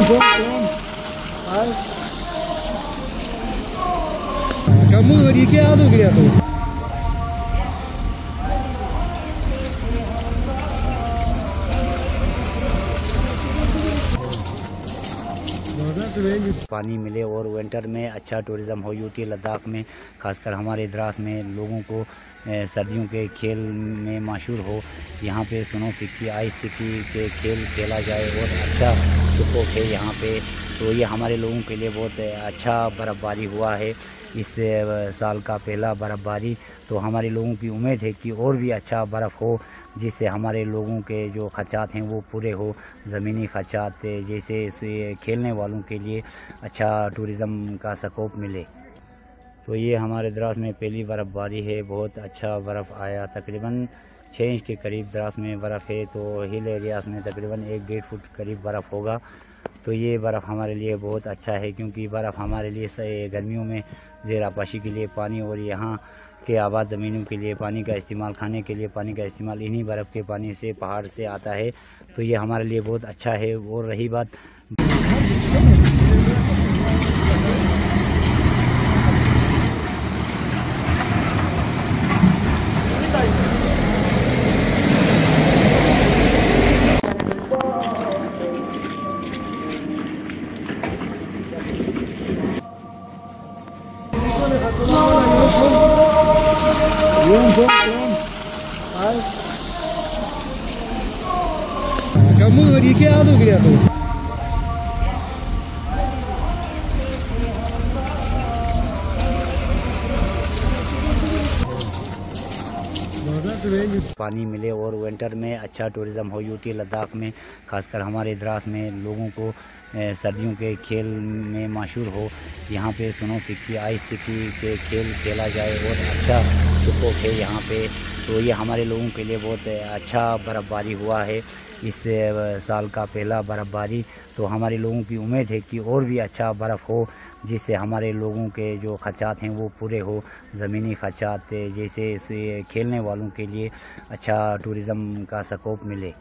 Kamu rikiado criado. पानी मिले और विंटर में अच्छा टूरिज़्म हो यूटी लद्दाख में, खासकर हमारे द्रास में लोगों को सर्दियों के खेल में मशहूर हो। यहाँ पे स्नो सिक्की, आइस सिक्की के खेल खेला जाए और अच्छा सुकून है यहाँ पे। तो ये हमारे लोगों के लिए बहुत अच्छा बर्फ़बारी हुआ है इस साल का पहला बर्फ़बारी। तो हमारे लोगों की उम्मीद है कि और भी अच्छा बर्फ़ हो, जिससे हमारे लोगों के जो खर्चात हैं वो पूरे हो। ज़मीनी खर्चात जैसे खेलने वालों के लिए अच्छा टूरिज़्म का स्कोप मिले। तो ये हमारे द्रास में पहली बर्फ़बारी है, बहुत अच्छा बर्फ़ आया। तकरीबन 6 इंच के करीब द्रास में बर्फ़ है। तो हिल एरियाज़ में तकरीबन 1-1.5 फुट करीब बर्फ़ होगा। तो ये बर्फ़ हमारे लिए बहुत अच्छा है, क्योंकि बर्फ़ हमारे लिए गर्मियों में ज़ेरापाशी के लिए पानी और यहाँ के आबाद ज़मीनों के लिए पानी का इस्तेमाल, खाने के लिए पानी का इस्तेमाल इन्हीं बर्फ़ के पानी से पहाड़ से आता है। तो ये हमारे लिए बहुत अच्छा है। और रही बात Kamu rikiado criado. पानी मिले और विंटर में अच्छा टूरिज़्म हो यूटी लद्दाख में, खासकर हमारे द्रास में लोगों को सर्दियों के खेल में मशहूर हो। यहाँ पे स्नो सिक्की, आइस सिक्की के खेल खेला जाए और अच्छा सुकून है यहाँ पे। तो ये हमारे लोगों के लिए बहुत अच्छा बर्फ़बारी हुआ है इस साल का पहला बर्फ़बारी। तो हमारे लोगों की उम्मीद है कि और भी अच्छा बर्फ़ हो, जिससे हमारे लोगों के जो खर्चात हैं वो पूरे हो। ज़मीनी खर्चात जैसे खेलने वालों के लिए अच्छा टूरिज़्म का स्कोप मिले।